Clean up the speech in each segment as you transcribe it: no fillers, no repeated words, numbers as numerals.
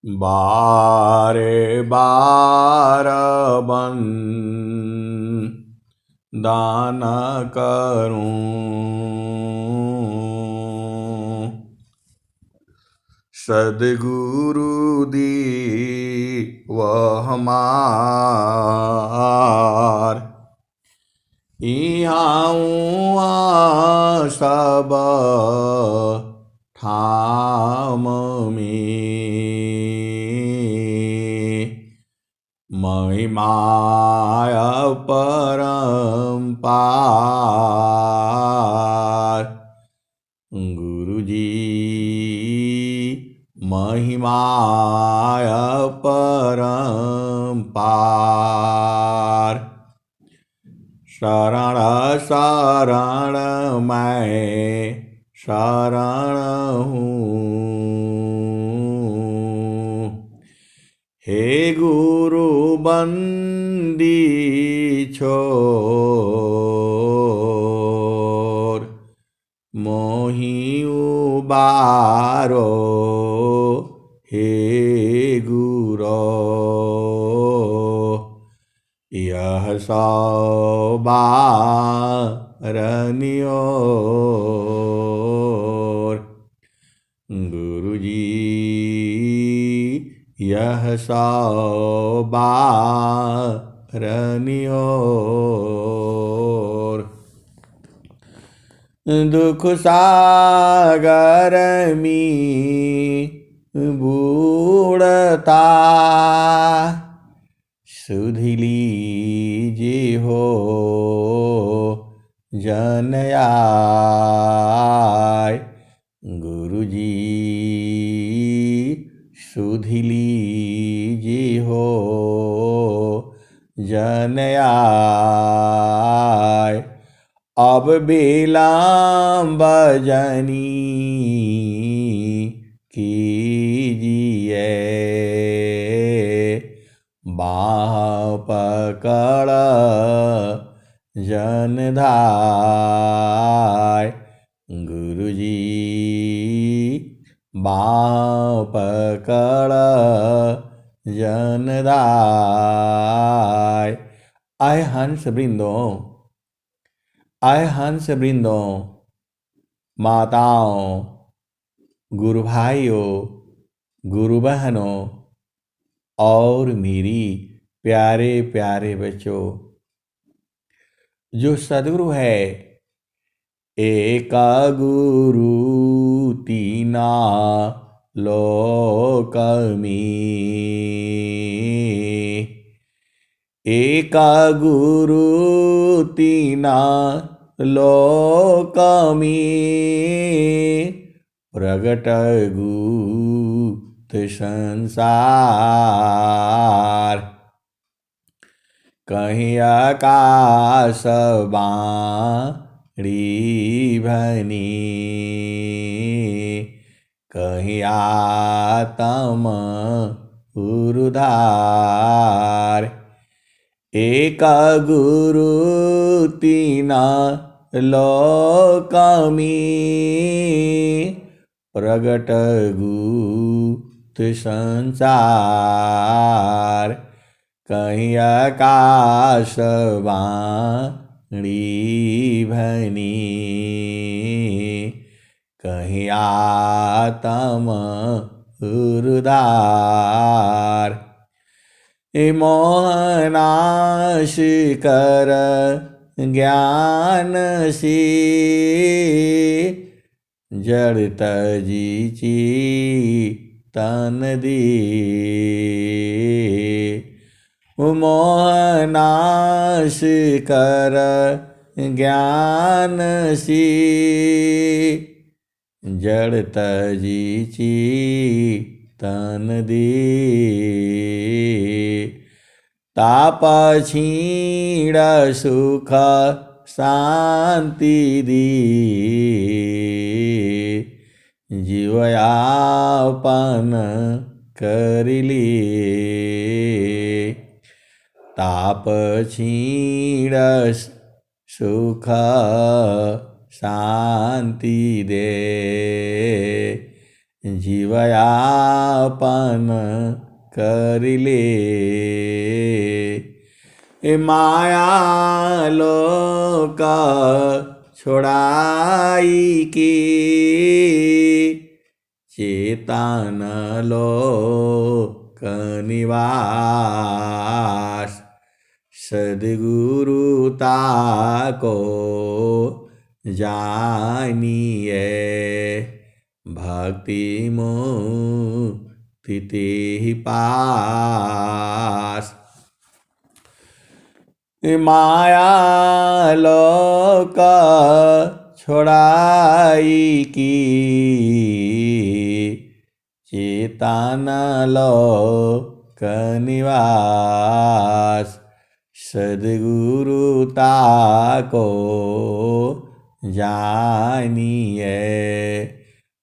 बारे बार बन दान करूं, सद्गुरु दी वह हमार। इहाँ सब ठाम में महिमाय परम्पार। गुरुजी महिमाय परम्पार। शरण शरण मैं शरण हूँ, हे गुरु बंदी छोर। मोहि उबारो हे गुरो, यह सौबारनियोर। गुरुजी यह सौबारनियोर। दुख सागर में बूढ़ता सुध लीजिए हो जन आय। गुरुजी सुध लीजिए हो जन आय। अब विलम्ब जनी कीजिए, बाह पकड़ जनधाय। गुरुजी बाह पकड़ जनधाय। आए हंस वृंदों, आए हंस वृंदों, माताओं, गुरु भाइयों, गुरु बहनों और मेरी प्यारे प्यारे बच्चों, जो सद्गुरु है एक गुरु तीना लोक में। एक गुरु तीना लोक में, प्रगट गुप्त संसार। कहीं आकाश बाणी भनी, कहीं आत्म उरुधार। एक गुरु तीना लोक में, प्रगट गुप्त संसार। कहीं आकाश बाणी भनी, कहीं आत्म उरुधार। मोहनाश कर ज्ञान से, जड़ तजी तन दे। मोहनाश कर ज्ञान से, जड़ तजी तन दे। ताप छीण सुख शांति दे, जीवयापन कर ले। ताप छीण सुख शांति दे, जीवयापन करिले। माया लोक छोड़ाई की चेतन लोक निवास। सद्गुरु ताको जानिए भक्ति मुक्ति तेहि पास। माया लोक छोड़ाई की चेतन लोक निवास। सद्गुरु ताको जानिए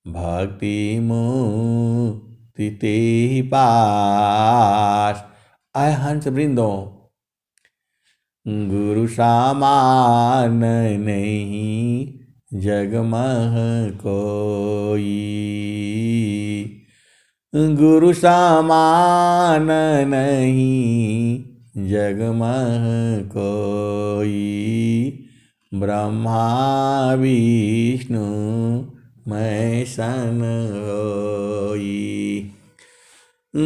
भक्ति मुक्ति तेहि पास। आय हंस वृंदों, गुरु समान नहीं जग मह कोई। गुरु समान नहीं जग मह कोई। ब्रह्मा विष्णु महेशन होई।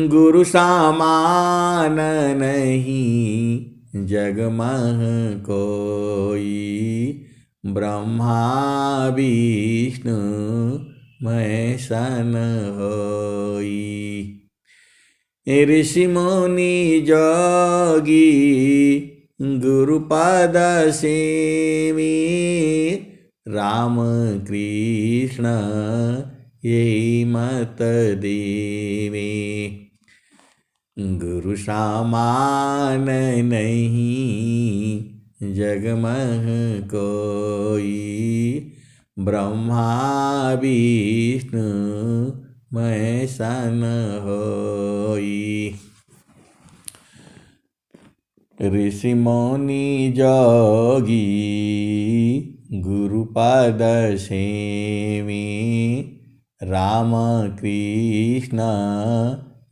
गुरु समान नहीं जग मह कोई। ब्रह्मा विष्णु महेशन होई। ऋषि मुनि जोगी गुरु पद सेवी। राम कृष्ण यही मत देवे। गुरु समान नहीं जग मह कोई। ब्रह्मा विष्णु महेशन होई। ऋषि मुनि जोगी गुरु पद सेवी। राम कृष्ण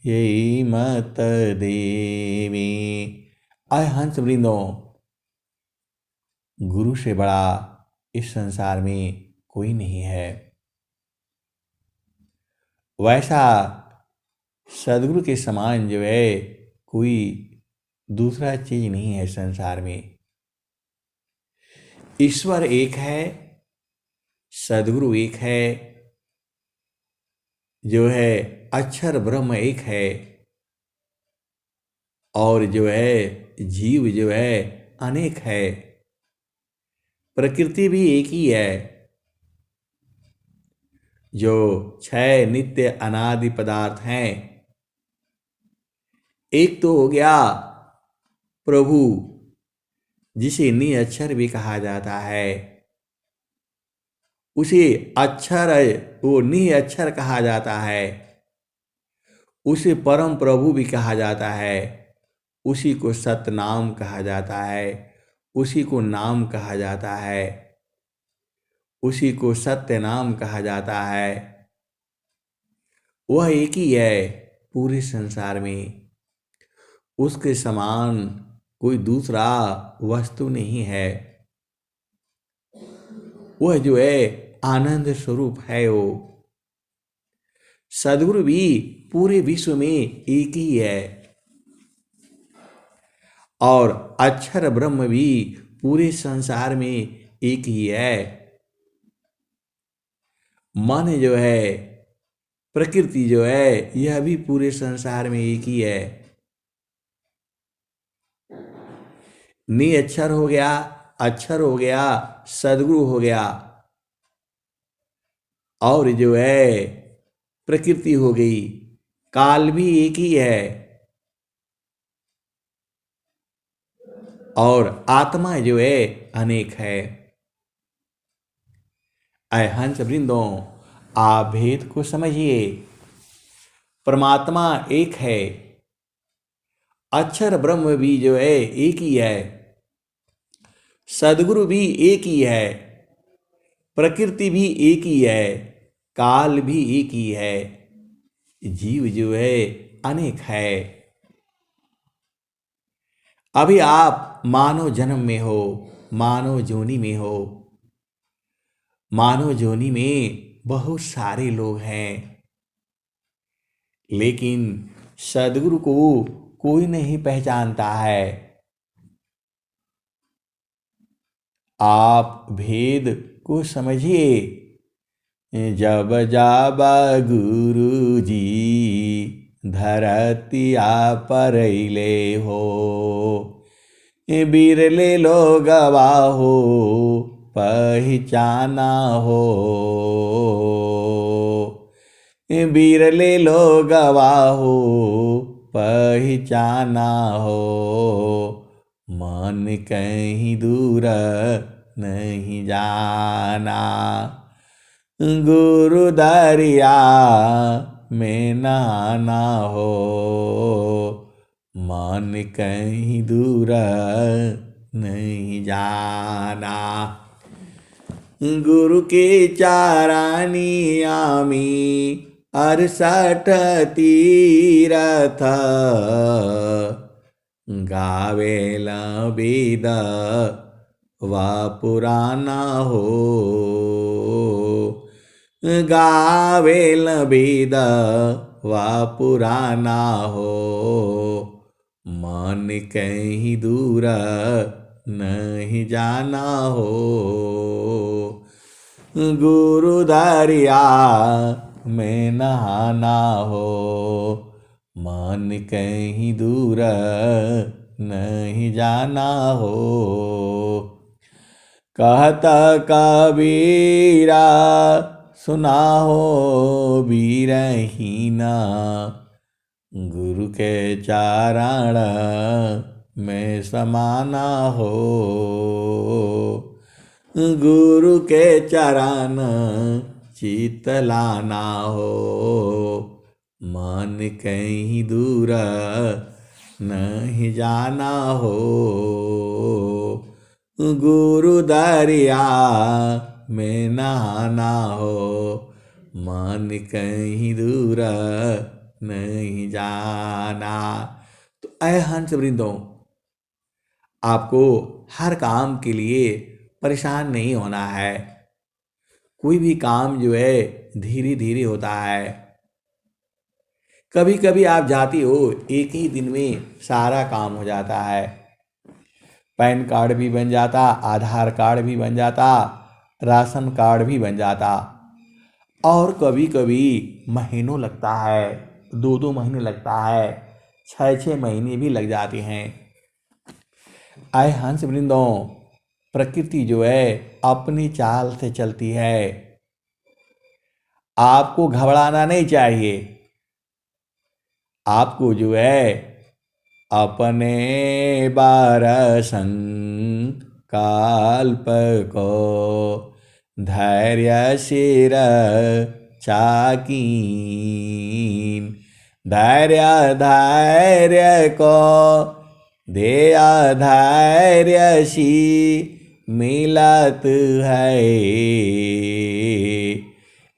यही मत देवी। आय हंस वृंदों, गुरु से बड़ा इस संसार में कोई नहीं है। वैसा सद्गुरु के समान जो है कोई दूसरा चीज नहीं है संसार में। ईश्वर एक है, सद्गुरु एक है, जो है अक्षर ब्रह्म एक है, और जो है जीव जो है अनेक है। प्रकृति भी एक ही है, जो 6 नित्य अनादि पदार्थ हैं। एक तो हो गया प्रभु, जिसे निअक्षर भी कहा जाता है। उसे अक्षर वो निअक्षर कहा जाता है। उसे परम प्रभु भी कहा जाता है। उसी को सतनाम कहा जाता है। उसी को नाम कहा जाता है। उसी को सत्य नाम कहा जाता है। वह एक ही है पूरे संसार में। उसके समान कोई दूसरा वस्तु नहीं है। वह जो है आनंद स्वरूप है। वो सद्गुरु भी पूरे विश्व में एक ही है, और अक्षर ब्रह्म भी पूरे संसार में एक ही है। मन जो है, प्रकृति जो है, यह भी पूरे संसार में एक ही है। निअक्षर हो गया, अक्षर हो गया, सद्गुरु हो गया, और जो है प्रकृति हो गई। काल भी एक ही है, और आत्मा जो है अनेक है। ऐ हंस वृंदों, आप भेद को समझिए। परमात्मा एक है, अक्षर ब्रह्म भी जो है एक ही है, सद्गुरु भी एक ही है, प्रकृति भी एक ही है, काल भी एक ही है, जीव जो है अनेक है। अभी आप मानव जन्म में हो, मानव जोनि में हो। मानव जोनि में बहुत सारे लोग हैं, लेकिन सदगुरु को कोई नहीं पहचानता है। आप भेद को समझिए। जब जाब गुरु जी धरतिया परैले हो, बिरले लोगवा हो पहचाना हो। बिरले लोगवा हो पहचाना हो, मन कहीं दूर नहीं जाना। गुरु दरिया में नहाना हो, मन कहीं दूर नहीं जाना। गुरु के चारानी आमी 68 तीरथ, गावेला वेद वा पुराना हो। गावेल वेद वा पुराना हो, मन कहीं दूर नहीं जाना हो। गुरु दरिया में नहाना हो, मन कहीं दूर नहीं जाना हो। कहता कबीरा सुना हो बीरहीना, गुरु के चारण में समाना हो। गुरु के चरण चित लाना हो, मन कहीं दूर नहीं जाना हो। गुरु दरिया में नहाना हो, मन कहीं दूर नहीं जाना। तो ऐ हंस वृंदों, आपको हर काम के लिए परेशान नहीं होना है। कोई भी काम जो है धीरे धीरे होता है। कभी कभी आप जाती हो, एक ही दिन में सारा काम हो जाता है। पैन कार्ड भी बन जाता, आधार कार्ड भी बन जाता, राशन कार्ड भी बन जाता। और कभी कभी महीनों लगता है, 2-2 महीने लगता है, 6-6 महीने भी लग जाते हैं। आए हंस वृंदों, प्रकृति जो है अपनी चाल से चलती है। आपको घबराना नहीं चाहिए। आपको जो है अपने संकल्प को धैर्यशील चाकीन, धैर्य को दे धैर्यशी मिलत है।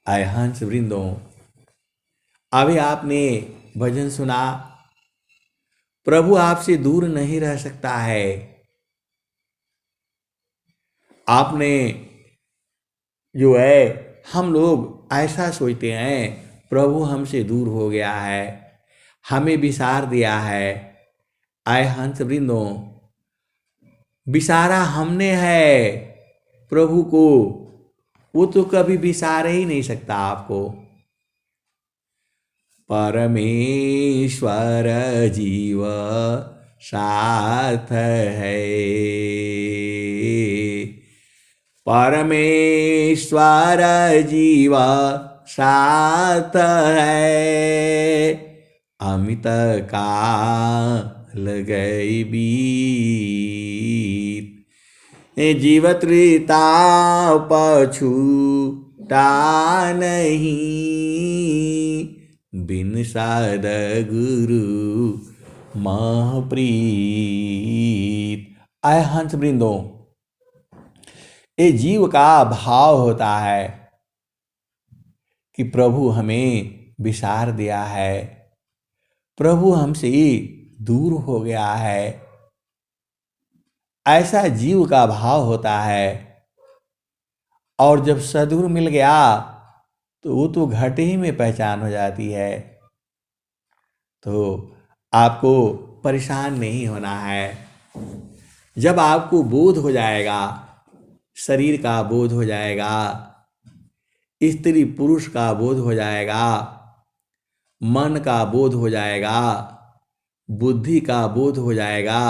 आए हंस वृंदों, अभी आपने भजन सुना। प्रभु आपसे दूर नहीं रह सकता है। आपने जो है, हम लोग ऐसा सोचते हैं प्रभु हमसे दूर हो गया है, हमें विसार दिया है। आए हंस वृंदों, विसारा हमने है प्रभु को, वो तो कभी विसार ही नहीं सकता आपको। परमेश्वर जीव साथ है, परमेश्वर जीव साथ है। अमित काल गई बीत, जीव त्रिता पछूटा नहीं, बिन साध गुरु महप्रीत। आए हंस वृंदों, ये जीव का भाव होता है कि प्रभु हमें विसार दिया है, प्रभु हमसे दूर हो गया है। ऐसा जीव का भाव होता है। और जब सद्गुरु मिल गया तो वो तो घटे ही में पहचान हो जाती है। तो आपको परेशान नहीं होना है। जब आपको बोध हो जाएगा, शरीर का बोध हो जाएगा, स्त्री पुरुष का बोध हो जाएगा, मन का बोध हो जाएगा, बुद्धि का बोध हो जाएगा,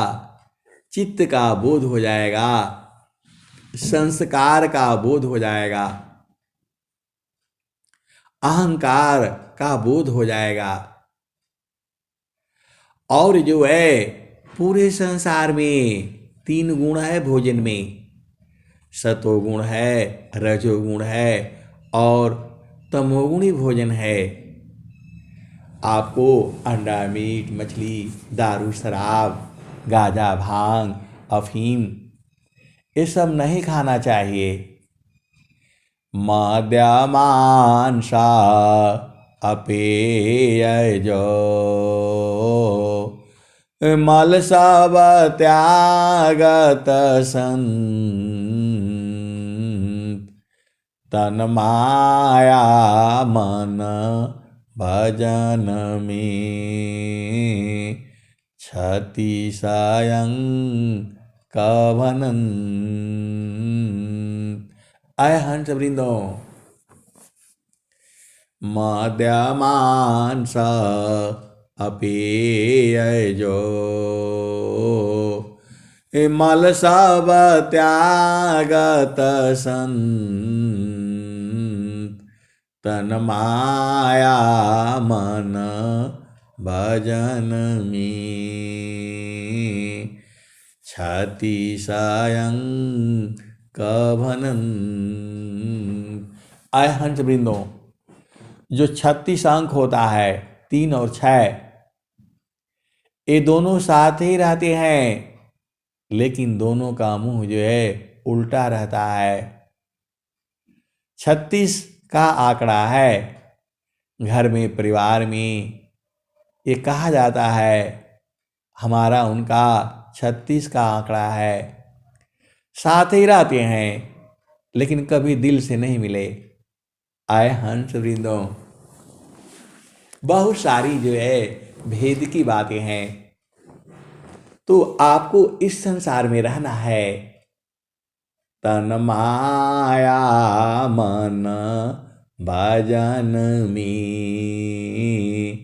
चित्त का बोध हो जाएगा, संस्कार का बोध हो जाएगा, अहंकार का बोध हो जाएगा। और जो है पूरे संसार में 3 गुण है भोजन में, सतोगुण है, रजोगुण है और तमोगुणी भोजन है। आपको अंडा, मीट, मछली, दारू, शराब, गांजा, भांग, अफीम ये सब नहीं खाना चाहिए। मद्य मांसा अपेयजो मल सब त्यागत संत तन माया मन भजन में क्षति स्वयं कवनन। आय हंस वृंदो, मद्य मांस अपेयजो मल सब त्यागत संत तन माया मन भजन में क्षति स्वयं कभनन। आय हंस वृंदो, जो 36 अंक होता है, 3 और 6, ये दोनों साथ ही रहते हैं, लेकिन दोनों का मुंह जो है उल्टा रहता है। 36 का आंकड़ा है। घर में, परिवार में ये कहा जाता है हमारा उनका 36 का आंकड़ा है। साथ ही रहते हैं लेकिन कभी दिल से नहीं मिले। आए हंस वृंदो, बहुत सारी जो है भेद की बातें हैं। तो आपको इस संसार में रहना है। तन माया मन भजन में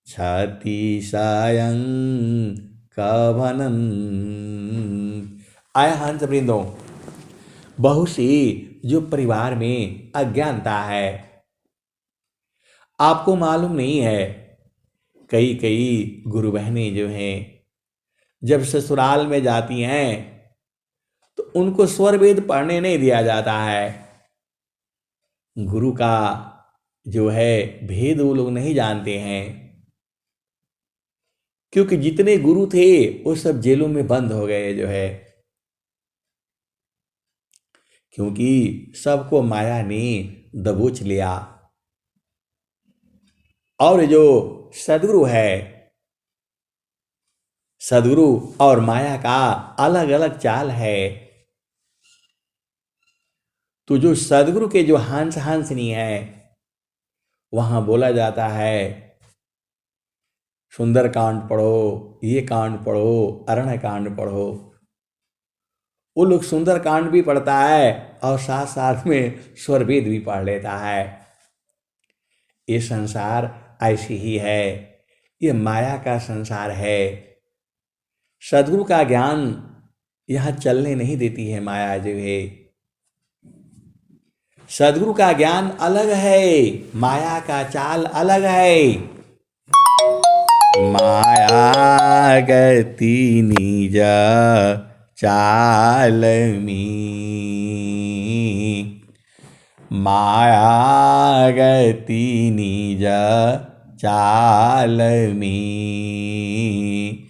क्षति स्वयं कभनन। आय हंस वृंदो, बहुत सी जो परिवार में अज्ञानता है, आपको मालूम नहीं है। कई कई गुरु बहनें जो हैं जब ससुराल में जाती हैं तो उनको स्वर वेद पढ़ने नहीं दिया जाता है। गुरु का जो है भेद वो लोग नहीं जानते हैं, क्योंकि जितने गुरु थे वो सब जेलों में बंद हो गए जो है, क्योंकि सबको माया ने दबोच लिया। और जो सदगुरु है, सदगुरु और माया का अलग अलग चाल है। तो जो सदगुरु के जो हंस हंसनी है, वहां बोला जाता है सुंदर कांड पढ़ो, ये कांड पढ़ो, अरण्य कांड पढ़ो। वो लोग सुंदर कांड भी पढ़ता है और साथ साथ में स्वरवेद भी पढ़ लेता है। ये संसार ऐसी ही है, ये माया का संसार है। सदगुरु का ज्ञान यहां चलने नहीं देती है माया जो है। सदगुरु का ज्ञान अलग है, माया का चाल अलग है। माया गति निज चाल में, माया गति निज चाल में,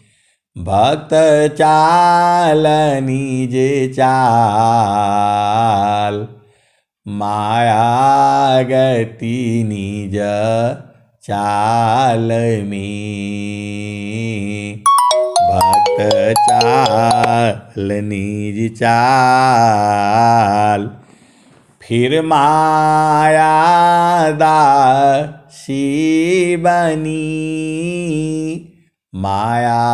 भक्त चाल निज चाल, माया गति निज चाल में, भक्त चाल निज चाल, फिर माया दासी बनी, माया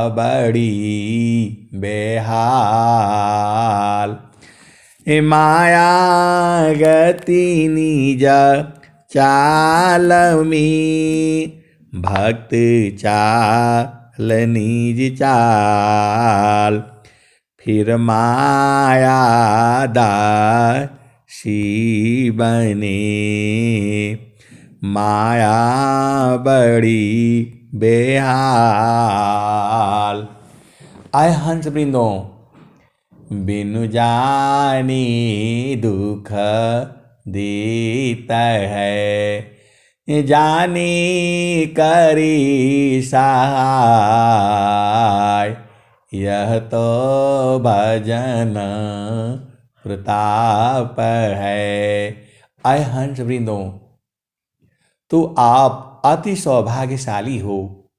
बड़ी बेहाल। माया गति निज चाल में, भक्त चाल निज चाल, फिर माया दासी बने, माया बड़ी बेहाल। आए हंस वृंदों, बिनु जानी दुख देता है, जानी करी सहाय, यह तो भजन प्रताप है। आए हंस वृंदों, तो आप अति सौभाग्यशाली हो,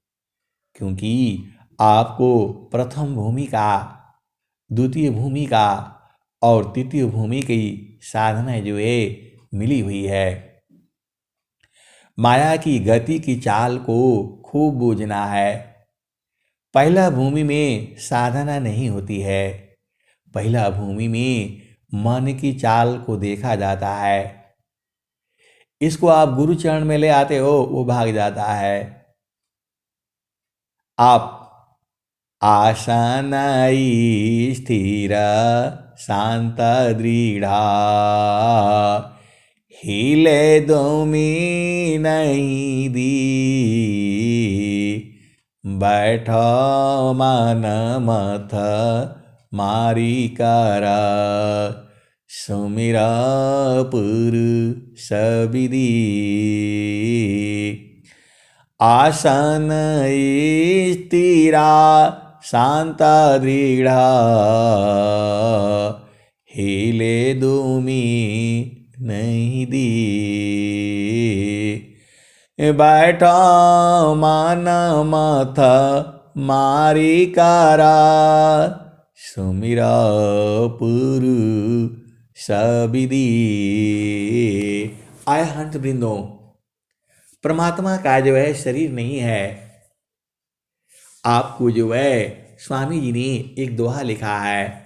क्योंकि आपको प्रथम भूमिका, द्वितीय भूमिका और तृतीय भूमि की साधना जो है मिली हुई है। माया की गति की चाल को खूब बूझना है। पहला भूमि में साधना नहीं होती है, पहला भूमि में मन की चाल को देखा जाता है। इसको आप गुरु चरण में ले आते हो, वो भाग जाता है। आप आसन स्थिर शांत दृढ़, हिले दुमी नहीं दी, बैठो मन मथ मारी कर, सुमिर पुरुष विधि। आसन स्थिरा शांत दृढ़, हिले दुमी नहीं दी, बैठो मन मथ मारी करा, सुमिरा पुरुष विधि। आए हंस वृंदों, परमात्मा का जो है शरीर नहीं है। आपको जो है स्वामी जी ने एक दोहा लिखा है,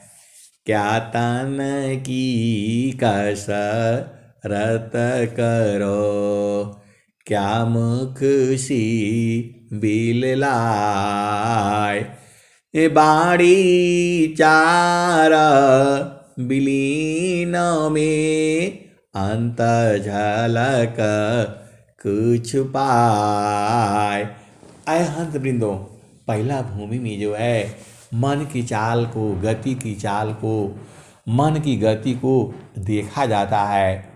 क्या तन की कसरत करो, क्या मुख सी बिल लाए, बाड़ी चार बिलीन में, अंत झलक कुछ पाए। आए हंस वृंदों, पहला भूमि में जो है मन की चाल को, गति की चाल को, मन की गति को देखा जाता है।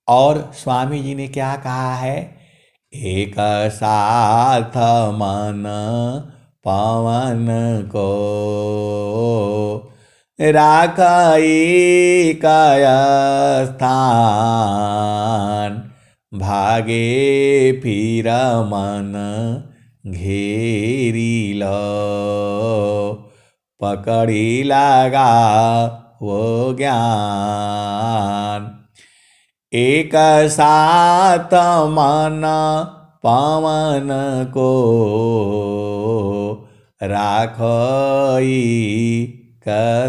और स्वामी जी ने क्या कहा है, एक साथ मन पवन को, राखई का स्थान, भागे फिर मन घेरी लो, पकड़ी लगा वो ज्ञान। एक साथ मन पवन को, राखई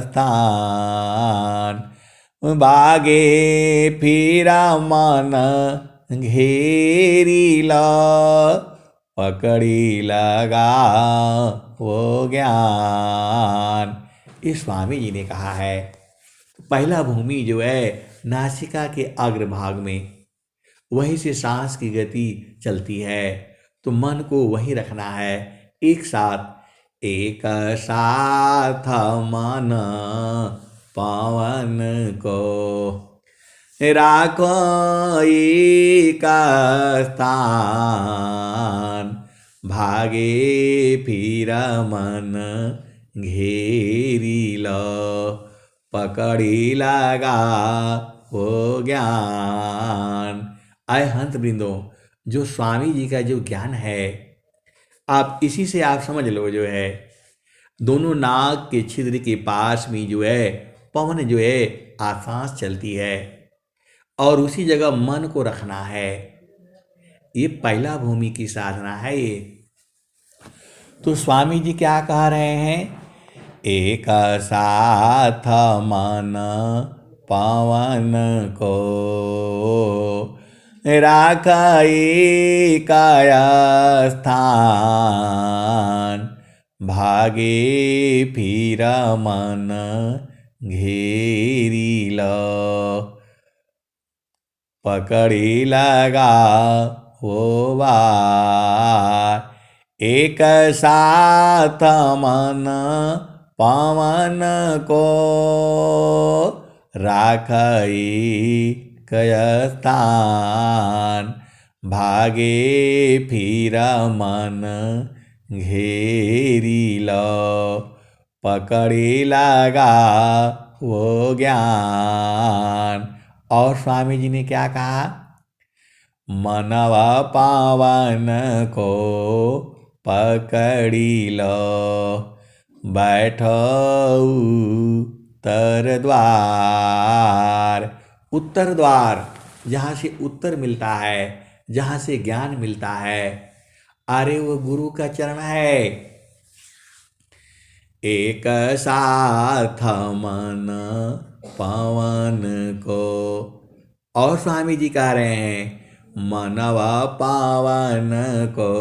स्थान, भागे फिरा मन घेरी लो, पकड़ी लगा वो ज्ञान। इस स्वामी जी ने कहा है। पहला भूमि जो है नासिका के अग्रभाग में, वहीं से सांस की गति चलती है, तो मन को वहीं रखना है। एक साथ, एक साथ मन पवन को, राखो एक स्थान, भागे फिर मन घेरी लो, पकड़ी लगा वो ज्ञान। आए हंस वृंदो, जो स्वामी जी का जो ज्ञान है, आप इसी से आप समझ लो जो है, दोनों नाक के छिद्र के पास में जो है पवन जो है आकाश चलती है, और उसी जगह मन को रखना है। ये पहला भूमि की साधना है ये। तो स्वामी जी क्या कह रहे हैं? एक साथ मन पवन को राखई काया स्थान, भागे फिर मन घेरी लो, पकड़ी लगा वो बार। एक साथ मन पवन को राखई कय स्थान, भागे फिर मन घेरी लो, पकड़ी लगा वो ज्ञान। और स्वामी जी ने क्या कहा? मनवा पावन को पकड़ी लो, बैठो उत्तर द्वार। उत्तर द्वार, जहाँ से उत्तर मिलता है, जहाँ से ज्ञान मिलता है, अरे वो गुरु का चरण है। एक साथ मन पवन को, और स्वामी जी कह रहे हैं, मनवा पावन को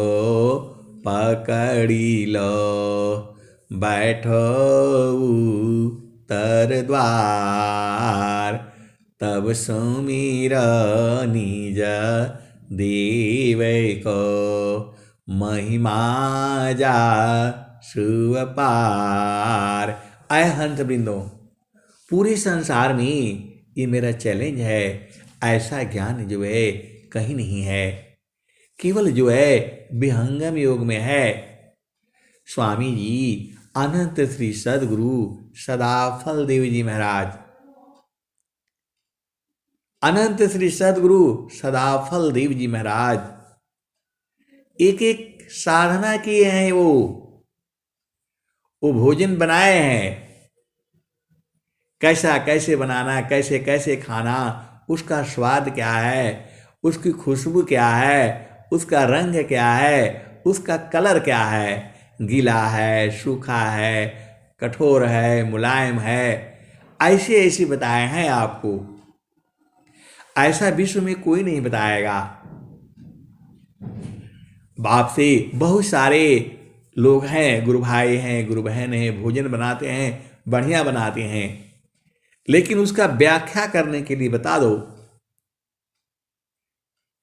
पकड़ी लो, बैठो उत्तर द्वार। तब सुमिर निज देव को, महिमा जा सुअ पार। आए हंस वृंदो, पूरे संसार में ये मेरा चैलेंज है, ऐसा ज्ञान जो है कहीं नहीं है, केवल जो है विहंगम योग में है। स्वामी जी अनंत श्री सदगुरु सदाफल देव जी महाराज, अनंत श्री सदगुरु सदाफल देव जी महाराज एक एक साधना किए हैं। वो भोजन बनाए हैं, कैसा कैसे बनाना, कैसे कैसे खाना, उसका स्वाद क्या है, उसकी खुशबू क्या है, उसका रंग क्या है, उसका कलर क्या है, गीला है, सूखा है, कठोर है, मुलायम है, ऐसे ऐसे बताए हैं आपको। ऐसा विश्व में कोई नहीं बताएगा। बाप से बहुत सारे लोग हैं, गुरु भाई हैं, गुरु बहन हैं, भोजन बनाते हैं, बढ़िया बनाते हैं, लेकिन उसका व्याख्या करने के लिए बता दो,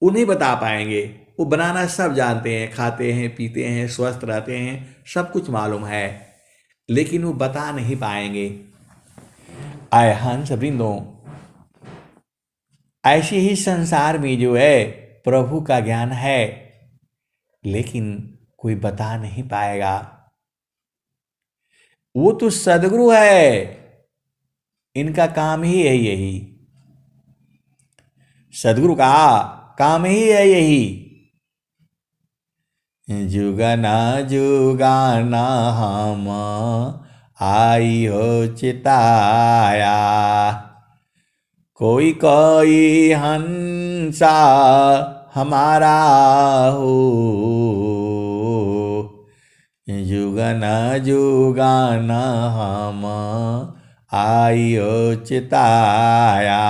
उन्हें बता पाएंगे। वो बनाना सब जानते हैं, खाते हैं, पीते हैं, स्वस्थ रहते हैं, सब कुछ मालूम है, लेकिन वो बता नहीं पाएंगे। आए हंस वृंदो, ऐसे ही संसार में जो है प्रभु का ज्ञान है, लेकिन कोई बता नहीं पाएगा। वो तो सदगुरु है, इनका काम ही है यही, सदगुरु का काम ही है यही। जुगना जुगाना हम आई हो चिताया, कोई कोई हंसा हमारा हो, जुगना जुगाना हम आई हो चिताया,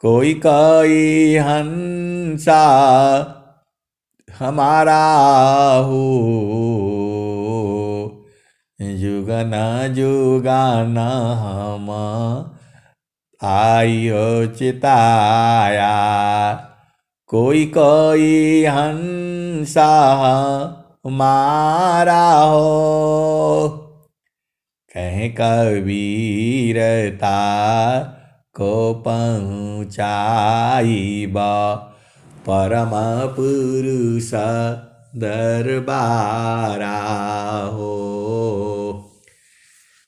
कोई कोई हंसा हमारा हो, जुगना जुगाना हम आई हो चिताया, कोई कोई हंसा हमारा हो। कहीं कबीरता को पहुँचाईबा परम पुरुष दरबारा हो,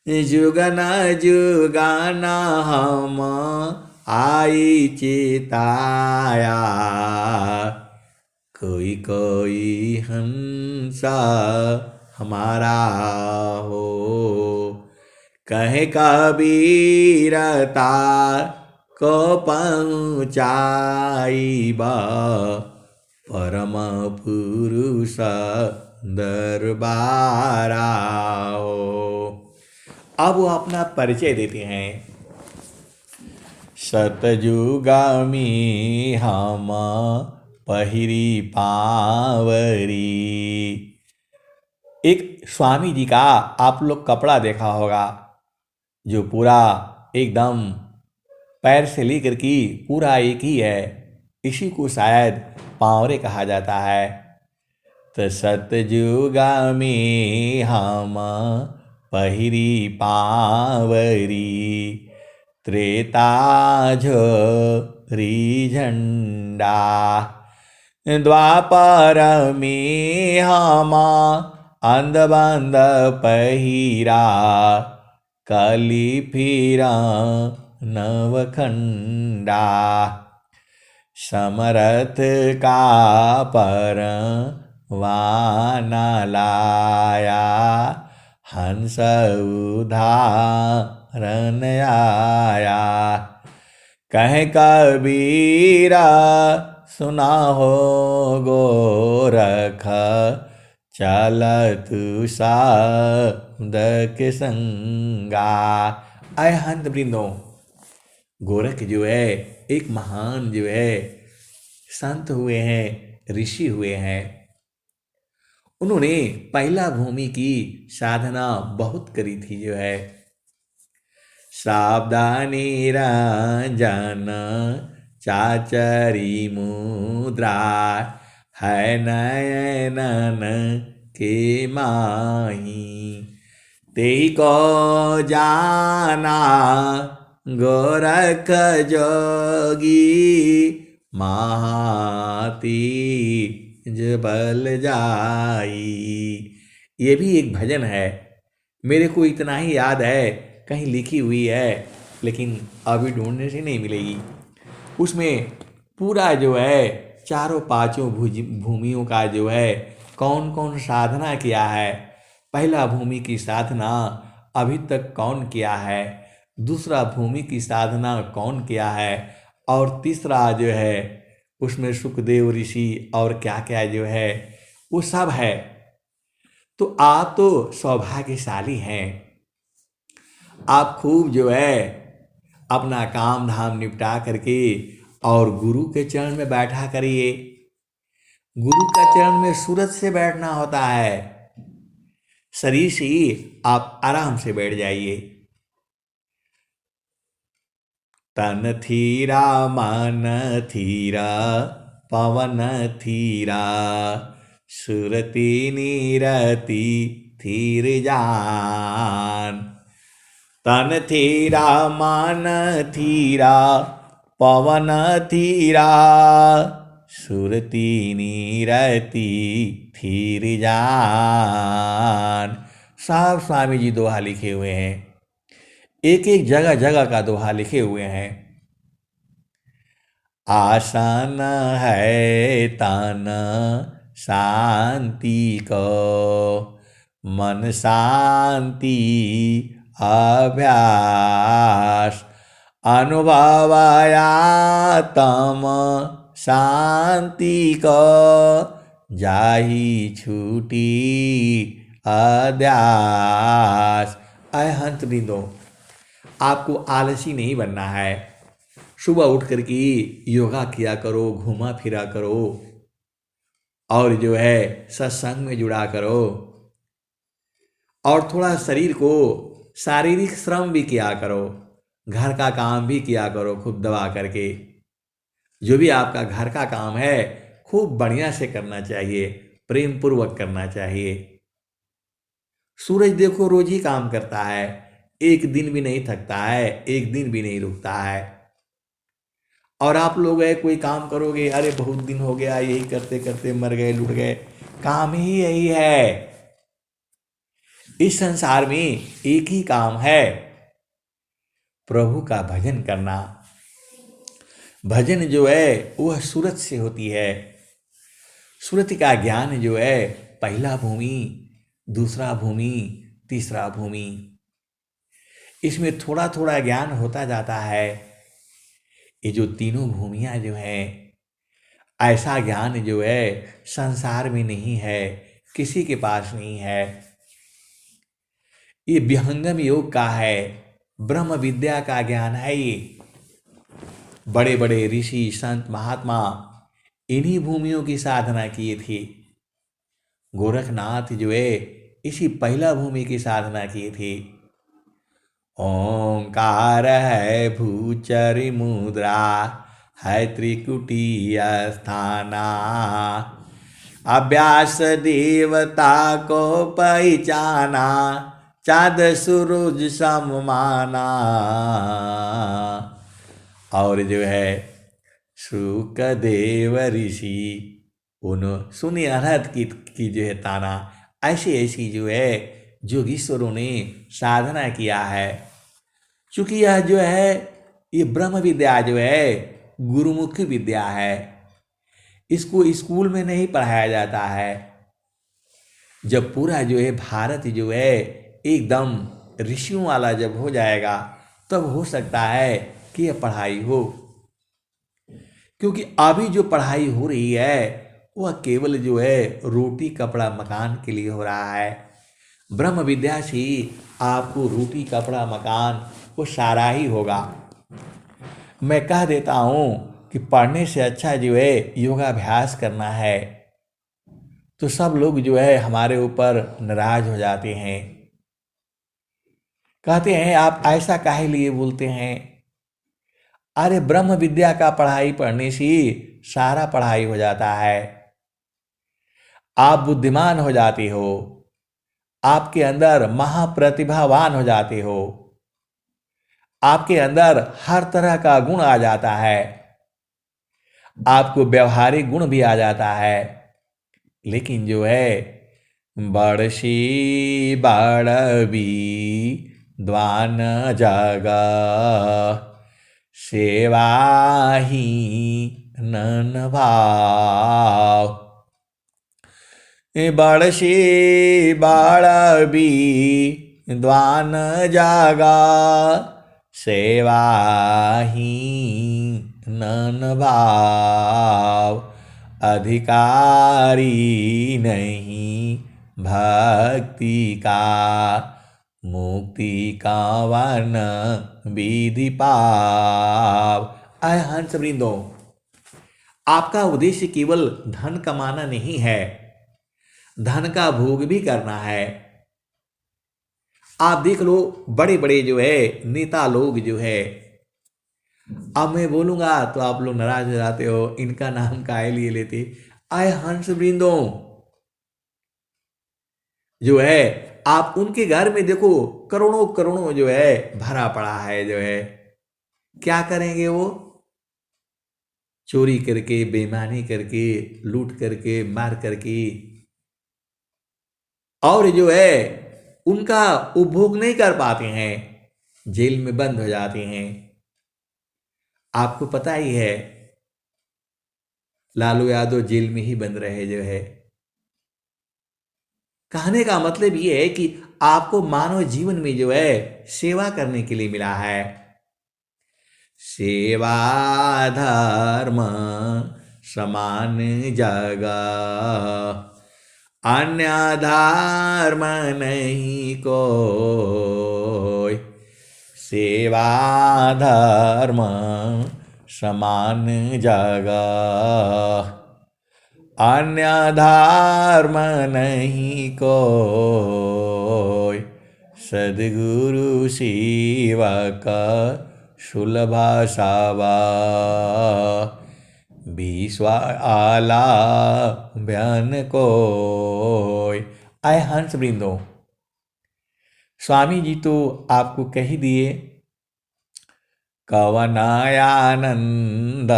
जुगना जुगाना हम आई चिताया, कोई कोई हंसा हमारा हो। कहे कबीरता को पहुँचाईबा, परम पुरुष दरबारा हो। अब वो अपना परिचय देते हैं। सतयुगामी हम पहिरी पावरी। एक स्वामी जी का आप लोग कपड़ा देखा होगा, जो पूरा एकदम पैर से लेकर के पूरा एक ही है, इसी को शायद पावरे कहा जाता है। तो सतयुगा में हम पहिरी पावरी, त्रेता झोरी झंडा। द्वापर में हम अंधबंध पहिरा, कली फिरा नवखंडा। समरथ का पर वाना लाया, हंस उधारन आया। कहे कबीरा सुना हो गोरख, चल तू शब्द के संगा। आय हंत वृंदों, गोरख जो है एक महान जो है संत हुए हैं, ऋषि हुए हैं। उन्होंने पहला भूमि की साधना बहुत करी थी जो है। सावधानी रंजन चाचरी मुद्रा, है नयनन के माही। तेहि को जाना गोरख जोगी, महाती जबल जाई। ये भी एक भजन है, मेरे को इतना ही याद है, कहीं लिखी हुई है लेकिन अभी ढूंढने से नहीं मिलेगी। उसमें पूरा जो है चारों पांचों भूमियों का जो है कौन कौन साधना किया है। पहला भूमि की साधना अभी तक कौन किया है, दूसरा भूमि की साधना कौन किया है, और तीसरा जो है उसमें सुखदेव ऋषि और क्या क्या जो है वो सब है। तो आप तो सौभाग्यशाली हैं, आप खूब जो है अपना काम धाम निपटा करके और गुरु के चरण में बैठा करिए। गुरु का चरण में सूरज से बैठना होता है, शरीर से ही आप आराम से बैठ जाइए। तन थीरा मन theta Pawan theta, Surati नीरति their जान। तन थीरा मन theta Pawan theta, Surati नीरति their जान। साहब स्वामी जी दोहा लिखे हुए हैं, एक एक जगह जगह का दोहा लिखे हुए हैं। आसन है तन शांति को, मन शांति अभ्यास। अनुभव आत्म शांति को, जाहि छूटी अध्यास। अय हंत बिंदो, आपको आलसी नहीं बनना है। सुबह उठ करके योगा किया करो, घूमा फिरा करो, और जो है सत्संग में जुड़ा करो, और थोड़ा शरीर को शारीरिक श्रम भी किया करो, घर का काम भी किया करो खूब दबा करके। जो भी आपका घर का काम है खूब बढ़िया से करना चाहिए, प्रेम पूर्वक करना चाहिए। सूरज देखो रोज ही काम करता है, एक दिन भी नहीं थकता है, एक दिन भी नहीं रुकता है। और आप लोग है कोई काम करोगे, अरे बहुत दिन हो गया यही करते करते मर गए लुट गए, काम ही यही है। इस संसार में एक ही काम है, प्रभु का भजन करना। भजन जो है वह सूरत से होती है। सूरत का ज्ञान जो है पहला भूमि, दूसरा भूमि, तीसरा भूमि, इसमें थोड़ा थोड़ा ज्ञान होता जाता है। ये जो तीनों भूमियाँ जो हैं, ऐसा ज्ञान जो है संसार में नहीं है, किसी के पास नहीं है। ये विहंगम योग का है, ब्रह्म विद्या का ज्ञान है। ये बड़े बड़े ऋषि संत महात्मा इन्हीं भूमियों की साधना किए थे। गोरखनाथ जो है इसी पहला भूमि की साधना किए थे। ओंकार है भूचर मुद्रा, है त्रिकुटी स्थाना, अभ्यास देवता को पहचाना, चाँद सूरज सममाना। और जो है शुकदेव ऋषि उन सुनी अनहद की जो है ताना, ऐसी ऐसी जो है योगीश्वरों ने साधना किया है। चूंकि यह जो है ये ब्रह्म विद्या जो है गुरुमुखी विद्या है, इसको स्कूल में नहीं पढ़ाया जाता है। जब पूरा जो है भारत जो है एकदम ऋषियों वाला जब हो जाएगा तब हो सकता है कि यह पढ़ाई हो, क्योंकि अभी जो पढ़ाई हो रही है वह केवल जो है रोटी कपड़ा मकान के लिए हो रहा है। ब्रह्म विद्या से आपको रोटी कपड़ा मकान वो सारा ही होगा। मैं कह देता हूँ कि पढ़ने से अच्छा जो है योगाभ्यास करना है। तो सब लोग जो है हमारे ऊपर नाराज हो जाते हैं, कहते हैं आप ऐसा काहे लिए बोलते हैं। अरे ब्रह्म विद्या का पढ़ाई पढ़ने से सारा पढ़ाई हो जाता है। आप बुद्धिमान हो जाते हो, आपके अंदर महाप्रतिभावान हो जाते हो, आपके अंदर हर तरह का गुण आ जाता है, आपको व्यवहारिक गुण भी आ जाता है। लेकिन जो है बड़सी बड़बी द्वान जगा, सेवा ही नन भाव। बड़सी बड़बी द्वान जागा, सेवा ही नन भाव। अधिकारी नहीं भक्ति का, मुक्ति का वन विधि पाव। आय हंस वृंदो, आपका उद्देश्य केवल धन कमाना नहीं है, धन का भोग भी करना है। आप देख लो बड़े बड़े जो है नेता लोग जो है, अब मैं बोलूंगा तो आप लोग नाराज हो जाते हो, इनका नाम काहे लिए लेते। आय हंस वृंदो जो है आप उनके घर में देखो करोड़ों करोड़ों जो है भरा पड़ा है, जो है क्या करेंगे वो, चोरी करके, बेईमानी करके, लूट करके, मार करके, और जो है उनका उपभोग नहीं कर पाते हैं, जेल में बंद हो जाते हैं। आपको पता ही है लालू यादव जेल में ही बंद रहे जो है। कहने का मतलब ये है कि आपको मानव जीवन में जो है सेवा करने के लिए मिला है। सेवा धर्म समान जगह, अन्य धर्म नहीं कोई। सेवा धर्म समान जगह, अन्य धर्म नहीं कोई। सद्गुरु सेवक सुलभ सावा, विश्व आला बयान कोई। आए हंस वृंदो, स्वामी जी तो आपको कह दिए कवनायानंद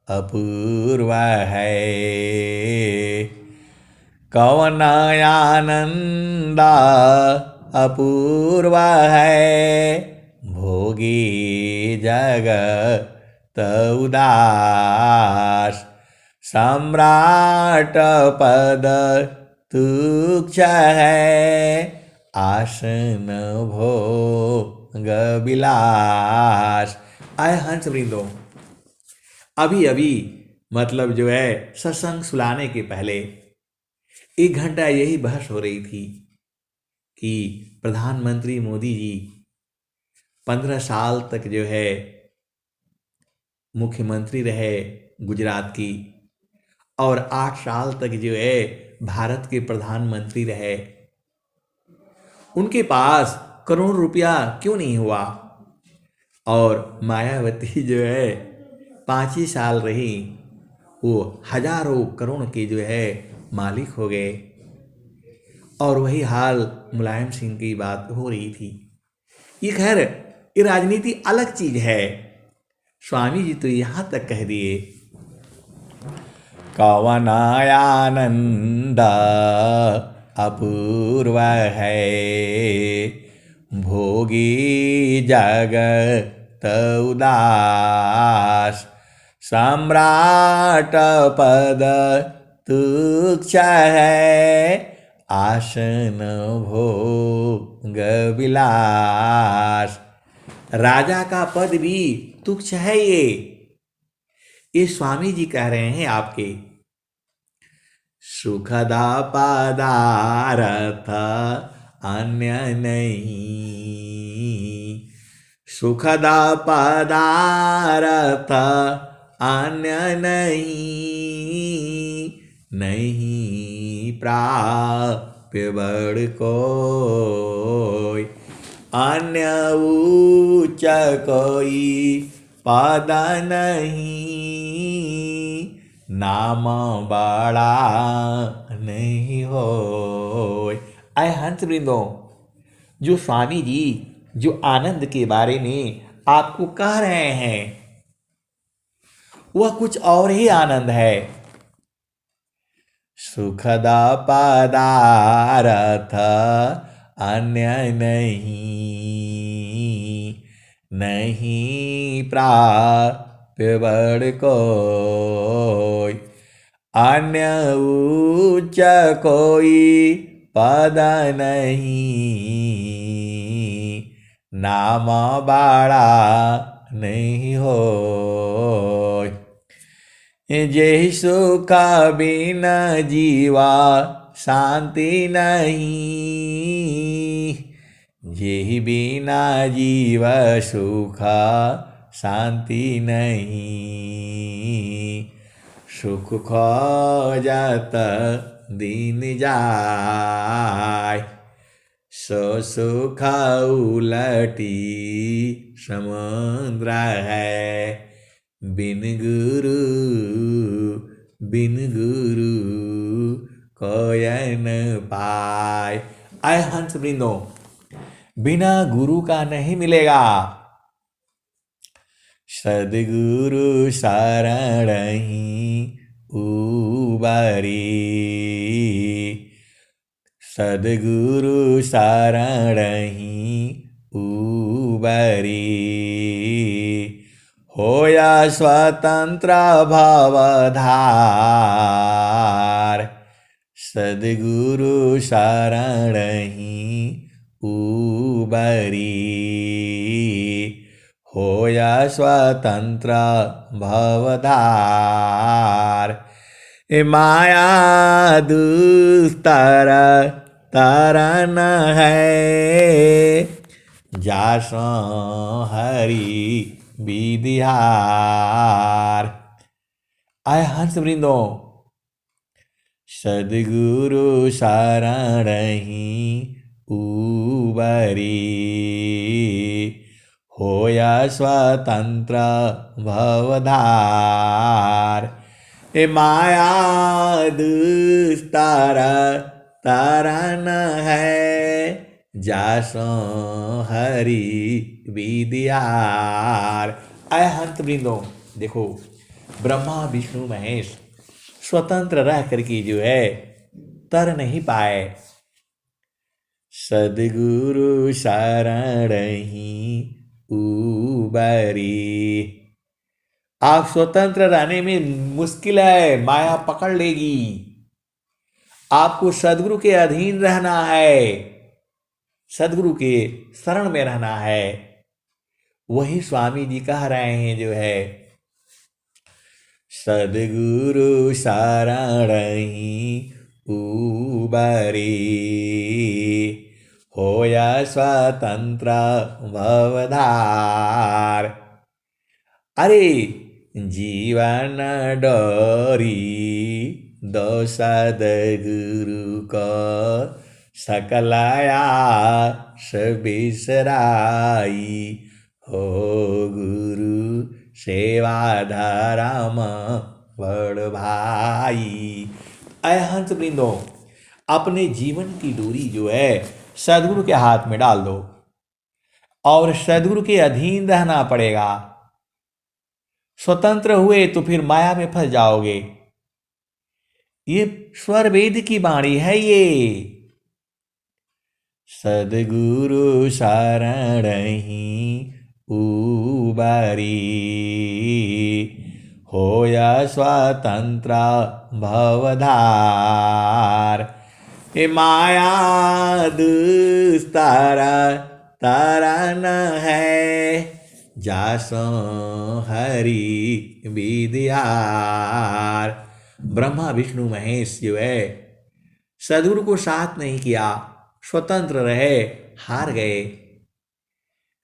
अपूर्व है, कवन आनंद अपूर्व है, भोगी जगत उदास। सम्राट पद तुच्छ है, आसन भोग विलास। आए हंस वृंदो, अभी अभी मतलब जो है सत्संग सुलाने के पहले 1 घंटा यही बहस हो रही थी कि प्रधानमंत्री मोदी जी 15 साल तक जो है मुख्यमंत्री रहे गुजरात की, और 8 साल तक जो है भारत के प्रधानमंत्री रहे। उनके पास करोड़ रुपया क्यों नहीं हुआ? और मायावती जो है 5 ही साल रही, वो हजारों करोड़ के जो है मालिक हो गए। और वही हाल मुलायम सिंह की बात हो रही थी। ये खैर ये राजनीति अलग चीज है। स्वामी जी तो यहाँ तक कह दिए, कवन आनंद अपूर्व है, भोगी जगत उदास। सम्राट पद तुच्छ है, आसन भोग विलास। राजा का पद भी तुच्छ है। ये स्वामी जी कह रहे हैं आपके। सुखदा पदारथ अन्य नहीं, सुखदा पदारथ अन्य नहीं, नहीं प्राप्य बड़ कोई। अन्य उच्च कोई पद नहीं, नाम बड़ा नहीं हो। आए हंस वृंदो, जो स्वामी जी जो आनंद के बारे में आपको कह रहे हैं वह कुछ और ही आनंद है। सुखदा पदारथ अन्य नहीं, नहीं प्राप्य बड़ कोई। अन्य उच्च कोई पद नहीं, नाम बड़ा नहीं हो। जेहि सुख बिना जीवा शांति नहीं, जेहि बिना जीव सुख शांति नहीं। सुख खोजत दिन जाय, सो सुख उलटी समुद्र है। बिन गुरु कोय न पाए। आए हंस वृंदो, बिना गुरु का नहीं मिलेगा। सद्गुरु शरणहि उबारी, सद्गुरु शरणहि उबारी। होया स्वतंत्र भवधार, सद्गुरु शरणहि उबारी। होया स्वतंत्र भवधार, माया दुस्तर तरन है। जासो हरि विदिहार। आय हंस वृंदो, सद्गुरु शरणहि उबारी। होया स्वतंत्र भवधार, माया दुस्तर तरन है। जासो हरि विदिहार। आय हंस वृंदो, देखो ब्रह्मा विष्णु महेश स्वतंत्र रह करके जो है तर नहीं पाए। सद्गुरु शरणहि उबारी। आप स्वतंत्र रहने में मुश्किल है, माया पकड़ लेगी। आपको सद्गुरु के अधीन रहना है, सद्गुरु के शरण में रहना है। वही स्वामी जी कह रहे हैं जो है, सद्गुरु शरणहि उबारी। होया स्वतंत्र भवधार। अरे जीवन डोरी दो सद्गुरु को, सकलाया बिसराई। हो गुरु सेवा धर्म बड़ भाई। अय हंस वृंदो, अपने जीवन की डोरी जो है सद्गुरु के हाथ में डाल दो और सद्गुरु के अधीन रहना पड़ेगा। स्वतंत्र हुए तो फिर माया में फंस जाओगे। ये स्वर वेद की वाणी है ये। सद्गुरु शरणहि उबारी। होया स्वतंत्र भवधार। हे माया दुस्तारा तारन है, जासो हरि विद्यार। ब्रह्मा विष्णु महेश जो है सद्गुरु को साथ नहीं किया, स्वतंत्र रहे, हार गए।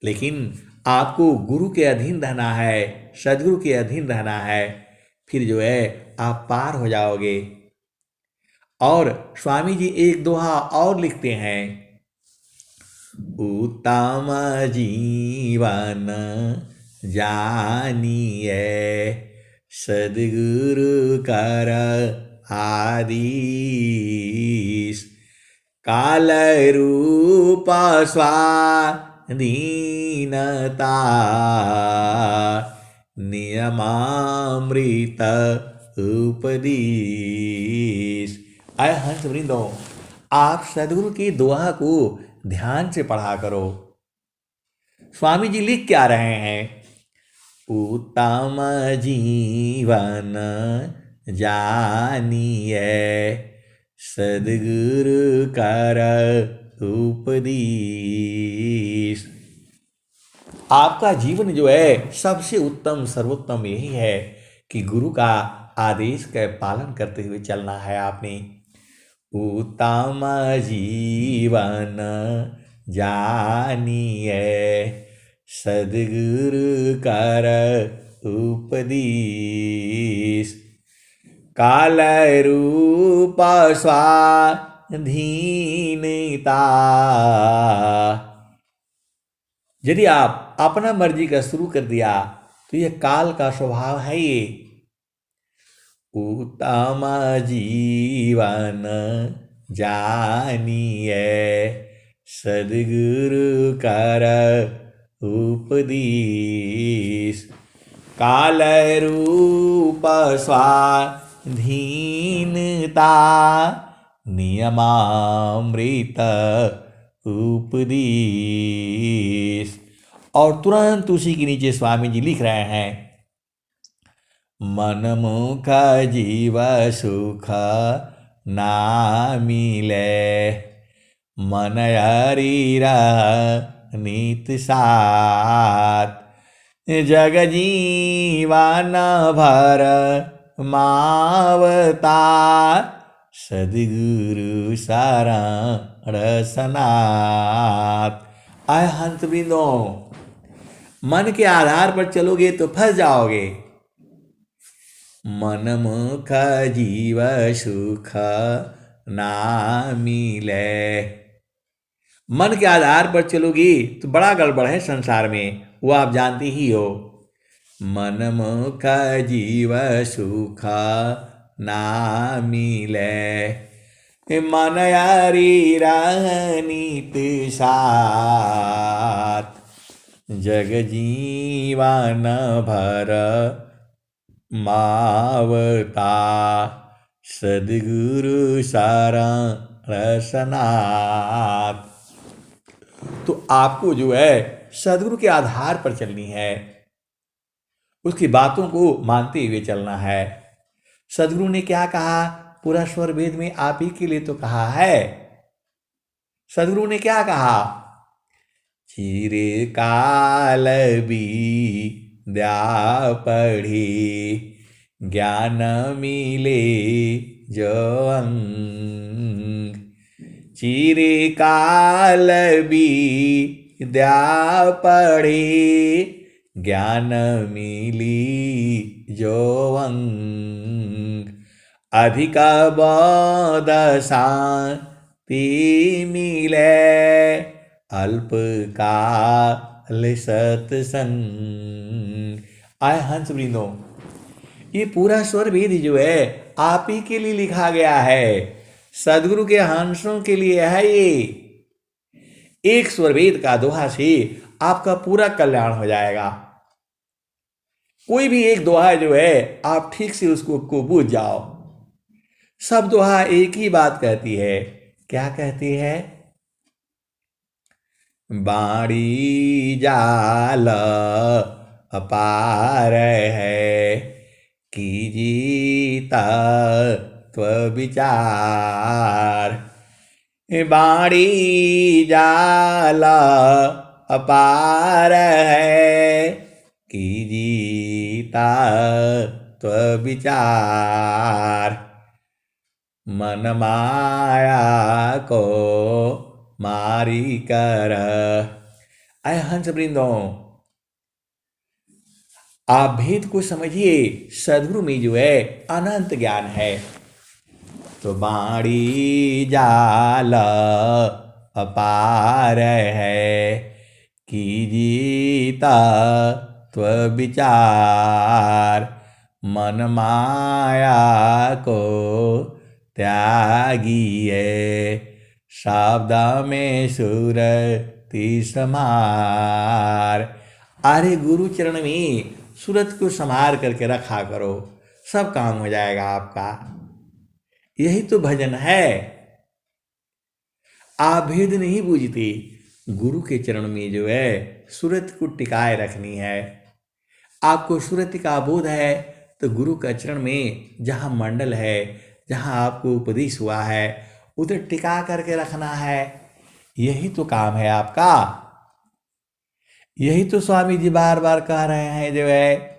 लेकिन आपको गुरु के अधीन रहना है, सद्गुरु के अधीन रहना है, फिर जो है आप पार हो जाओगे। और स्वामी जी एक दोहा और लिखते हैं, उत्तम जीवन जानिए, सद्गुरु कर आदेश। काल रूप स्वाधीनता, नियमामृत उपदेश। आय हंस वृंदो, आप सद्गुरु की दुआ को ध्यान से पढ़ा करो। स्वामी जी लिख क्या रहे हैं, उत्तम जीवन जानिए, सद्गुरु कर उपदेश। आपका जीवन जो है सबसे उत्तम सर्वोत्तम यही है कि गुरु का आदेश का पालन करते हुए चलना है आपने। उत्तम जीवन जानिए, सद्गुरु कर उपदेश। काल रूप स्वाधीनता। यदि आप अपना मर्जी का शुरू कर दिया तो यह काल का स्वभाव है ये। उत्तम जीवन जानिए, सद्गुरु कर उपदेश। काल रूप स्वाधीनता, नियमामृत उपदेश। और तुरंत उसी के नीचे स्वामी जी लिख रहे हैं, मन मुख जीव सुख ना मिले, मन हरीरा नित साथ। जग जीवन भर मावता, सद्गुरु शरण सनाथ। आय हंस बिंदो, मन के आधार पर चलोगे तो फंस जाओगे। मन मुख जीव सुख ना मिले। मन के आधार पर चलोगी तो बड़ा गड़बड़ है संसार में, वो आप जानते ही हो। मन मुख जीव सुख ना मिले, मन यारी नित साथ। जग जीवन भर मावता, सद्गुरु शरण रसनाथ। तो आपको जो है सद्गुरु के आधार पर चलनी है, उसकी बातों को मानते हुए चलना है। सद्गुरु ने क्या कहा? पूरा स्वर वेद में आप ही के लिए तो कहा है। सद्गुरु ने क्या कहा? चिरकाल विद्या पढ़ी ज्ञान मिले जो अंग। चिरकाल विद्या पढ़ी ज्ञान मिली जो अंग। अधिक बोध शांति मिले अल्प काल सत्संग। आए हंस वृंदो, ये पूरा स्वर वेद जो है आप ही के लिए लिखा गया है, सदगुरु के हंसों के लिए है। ये एक स्वर वेद का दोहा से आपका पूरा कल्याण हो जाएगा। कोई भी एक दोहा जो है आप ठीक से उसको बूझ जाओ। सब दोहा एक ही बात कहती है। क्या कहती है? बाड़ी जाल अपार है कीजिता त्व विचार। बाड़ी जाल अपार है कीजिता त्व विचार। मन माया को मारी कर। आए हंस वृंदों, आप भेद को समझिए। सद्गुरु में जो है अनंत ज्ञान है। तो बाड़ी जाल अपार है कीजिता त्व विचार। मन माया को त्यागिए शब्द में सुरति समार। अरे गुरु चरण में सूरत को संभार करके रखा करो, सब काम हो जाएगा आपका। यही तो भजन है। आप भेद नहीं बूझते। गुरु के चरण में जो है सूरत को टिकाए रखनी है। आपको सूरत का बोध है तो गुरु का चरण में जहाँ मंडल है, जहाँ आपको उपदेश हुआ है, उधर टिका करके रखना है। यही तो काम है आपका। यही तो स्वामी जी बार बार कह रहे हैं जो है,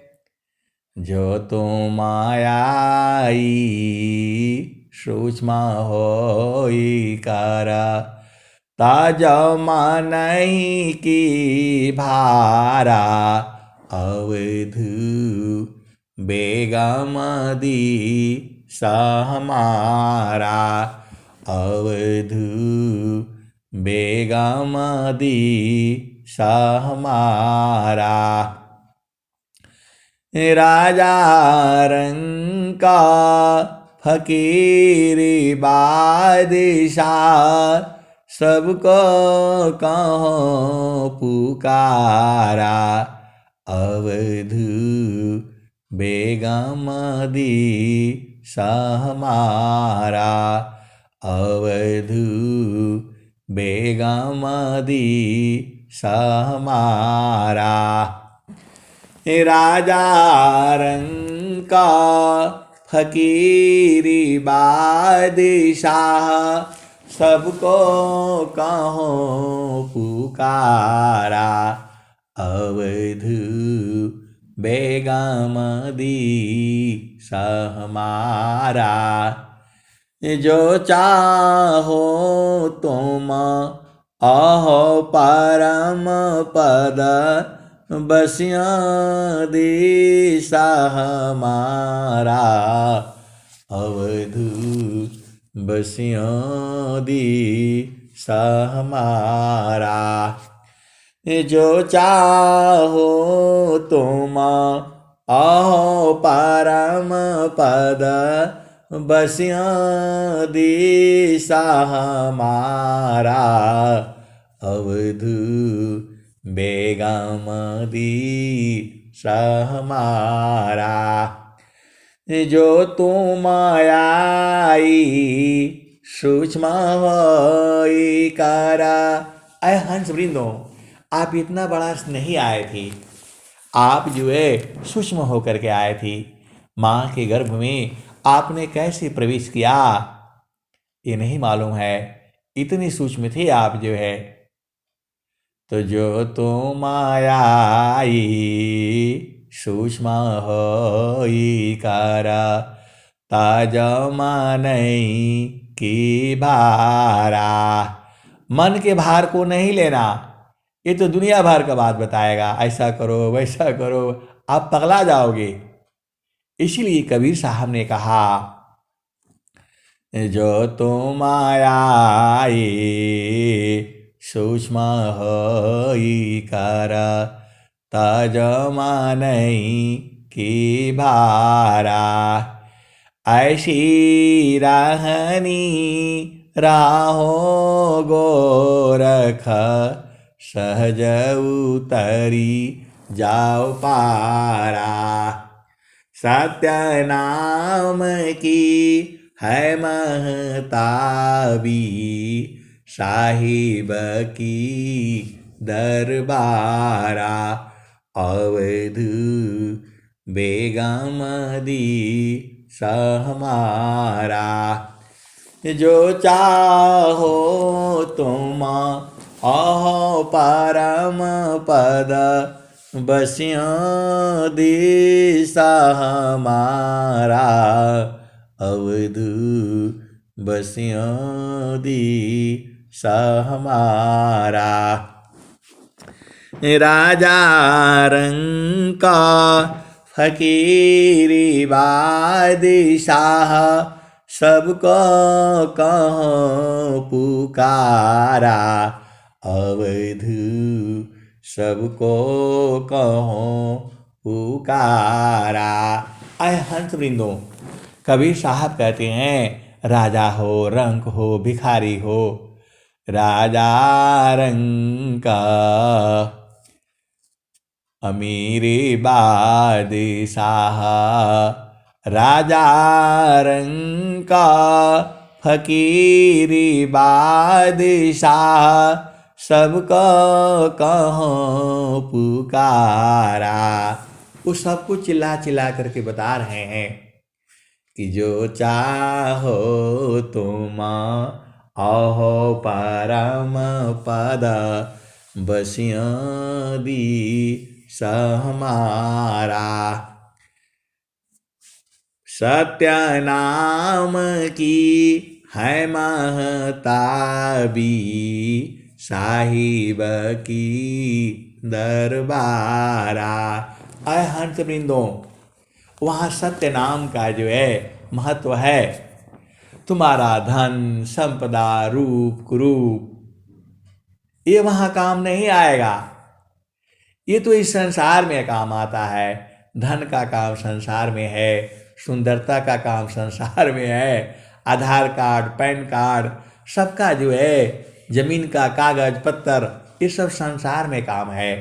जो तुम आई सूक्ष्म होई कारा ताज नहीं की भारा। अवधू बेगम दी सहमारा। अवधू बेगम दी सहमारा। राजा रंका फकीरी बादशाह सबको कहो पुकारा। अवधू बेगम दी सहमारा। अवधू बेगम दी सहमारा। राजा रंका फकीरी बादशाह सबको कहो पुकारा। अवधू बेगम दी सहमारा। जो चाहो तुम अहो परम पद बसिया दिशा हमारा। अवधू बसिया दिशा हमारा। जो चाहो तुम अहो परम पद बसिया दिशा हमारा। अवधू बेगम दी सहमारा। जो तुम आई सूक्ष्म होई कारा। अय हंस वृंदो, आप इतना बड़ा नहीं आए थे, आप जो है सूक्ष्म होकर के आए थे। माँ के गर्भ में आपने कैसे प्रवेश किया ये नहीं मालूम है, इतनी सूक्ष्म थे आप जो है। तो जो तुम आई सूक्ष्म होई कारा, ताजमा नहीं की भारा। मन के भार को नहीं लेना, ये तो दुनिया भर का बात बताएगा, ऐसा करो वैसा करो, आप पगला जाओगे। इसीलिए कबीर साहब ने कहा, जो तुम आई सूक्ष्म होई कारा, ताजमा नहीं की भारा। ऐसी राहनी राहो गोरख, सहज उतरी जाओ पारा। सत्य नाम की है महताबी, साहिब की दरबारा। अवध बेगम दी सहमारा। जो चाहो तुम अहो परम पद, बसियों दिशा हमारा। अवध बसियों दिशा हमारा। राजा रंग का फकीरी बादशाह, सबको कहो पुकारा। अवध सबको कहो पुकारा। आए हंस वृंदों, कबीर साहब कहते हैं, राजा हो रंक हो भिखारी हो, राजा रंक का अमीरी बादशाह, राजा रंग का फकीरी बादशाह, सबको कहो पुकारा। वो सबको चिल्ला चिल्ला करके बता रहे हैं कि जो चाहो तुम अहो परम पद, बसियों दी सहमारा। सत्य नाम की है महताबी, साहिब की दरबारा। अय हंस वृंदों, वहाँ सत्य नाम का जो है महत्व है। तुम्हारा धन संपदा रूप कुरूप ये वहाँ काम नहीं आएगा, ये तो इस संसार में काम आता है। धन का काम संसार में है, सुंदरता का काम संसार में है, आधार कार्ड पैन कार्ड सबका जो है, जमीन का कागज पत्तर ये सब संसार में काम है।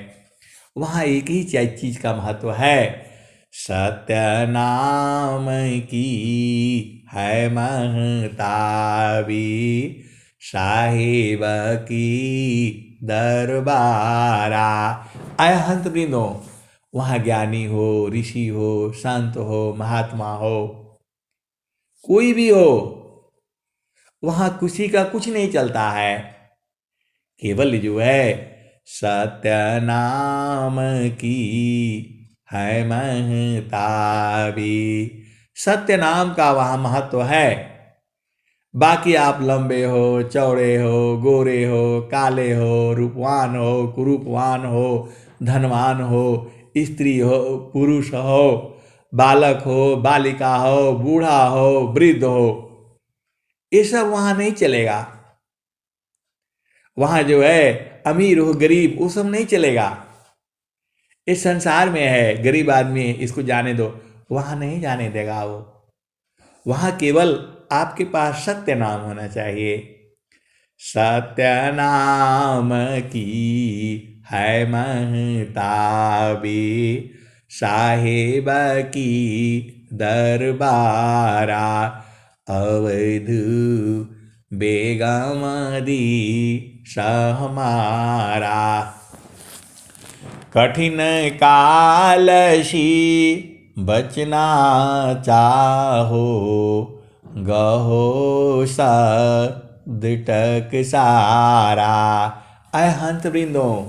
वहाँ एक ही चीज का महत्व है, सत्य नाम की है महताबी, साहिब की दरबारा। आय हंत वृंदों, वहाँ ज्ञानी हो ऋषि हो संत हो महात्मा हो कोई भी हो, वहाँ किसी का कुछ नहीं चलता है। केवल जो है सत्य नाम की है महताबी, सत्य नाम का वहाँ महत्व है। बाकी आप लंबे हो चौड़े हो गोरे हो काले हो रूपवान हो कुरूपवान हो धनवान हो स्त्री हो पुरुष हो बालक हो बालिका हो बूढ़ा हो वृद्ध हो, ये सब वहाँ नहीं चलेगा। वहाँ जो है अमीर हो गरीब वो सब नहीं चलेगा। इस संसार में है गरीब आदमी इसको जाने दो, वहाँ नहीं जाने देगा वो। वहाँ केवल आपके पास सत्य नाम होना चाहिए। सत्य नाम की है महताबी, साहिब की दरबारा अवधू बेगमदी सहमारा कठिन कालशी बचना चाहो गहो सदटक सारा। अय हंस वृंदों,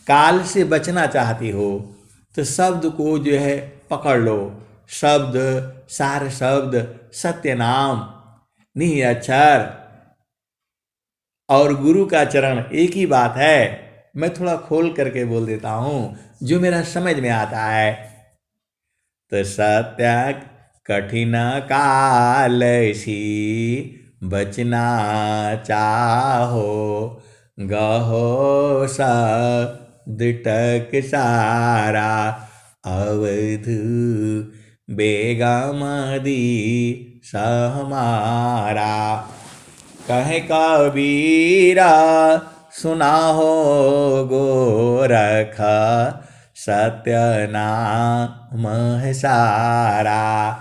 काल से बचना चाहती हो तो शब्द को जो है पकड़ लो। शब्द, सार शब्द, सत्य नाम, निह अक्षर और गुरु का चरण एक ही बात है। मैं थोड़ा खोल करके बोल देता हूं जो मेरा समझ में आता है। तो सत्य कठिन कालसी बचना चाहो गहो सदटक सारा अवधू बेगमदी सहमारा। कहे कबीरा सुना हो गोरख सत्य नाम है सारा।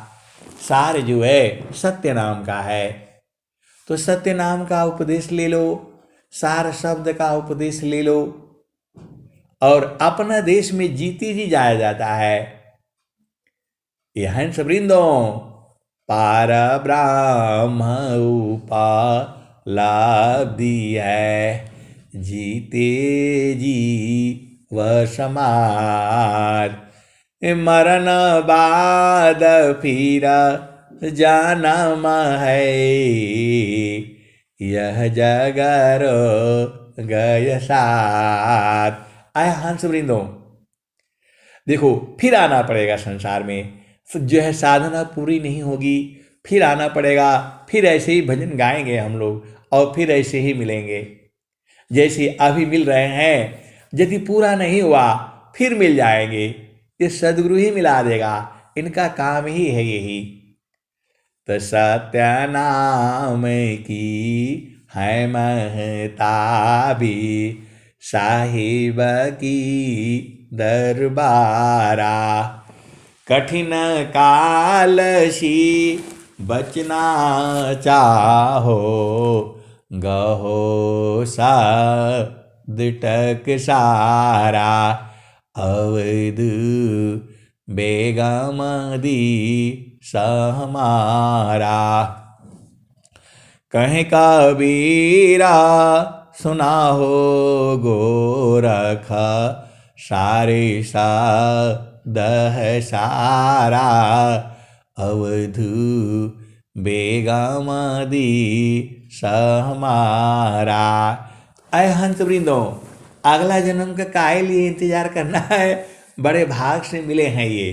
सार जो है सत्य नाम का है, तो सत्य नाम का उपदेश ले लो, सार शब्द का उपदेश ले लो और अपना देश में जीती जी जाया जाता है। यह हंस वृंदों पार ब्रह्म उपलब्धि है जीते जी व समाज। मरण बाद फिर जन्म है यह जगर गय साथ। आय हंस वृंदों, देखो फिर आना पड़ेगा संसार में, जो है साधना पूरी नहीं होगी, फिर आना पड़ेगा, फिर ऐसे ही भजन गाएंगे हम लोग और फिर ऐसे ही मिलेंगे जैसे अभी मिल रहे हैं। यदि पूरा नहीं हुआ फिर मिल जाएंगे, ये सदगुरु ही मिला देगा, इनका काम ही है यही। तो सत्य नाम की है महता भी साहिब की दरबारा। कठिन कालसी बचना चाहो गहो सदटक सारा अवधू बेगमदी सहमारा। कहे कबीरा सुना हो गोरख सारे दह सारा अवधू बेगमदी सहमारा। अय हंस वृंदों, अगला जन्म का काहे लिए इंतजार करना है, बड़े भाग से मिले हैं ये।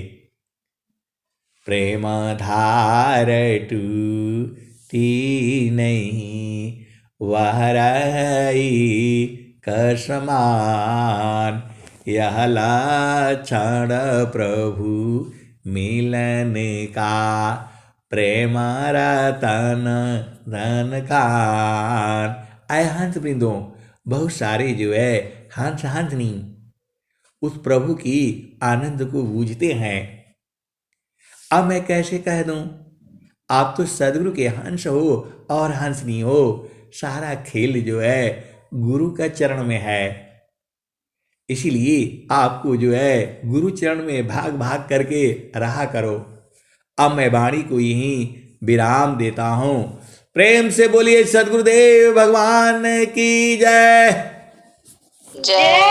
प्रेम धार टूटी नहीं वह रही कसमान। यह लक्षण प्रभु मिलन का प्रेम रतन धन खान। आय हंस वृंदों, बहुत सारे जो है हंस हंसनी उस प्रभु की आनंद को बूझते हैं। अब मैं कैसे कह दूं, आप तो सदगुरु के हंस हो और हंसनी हो। सारा खेल जो है गुरु का चरण में है, इसीलिए आपको जो है गुरु चरण में भाग भाग करके रहा करो। अब मैं वाणी को यहीं विराम देता हूं। प्रेम से बोलिए सदगुरुदेव भगवान की जय। जय।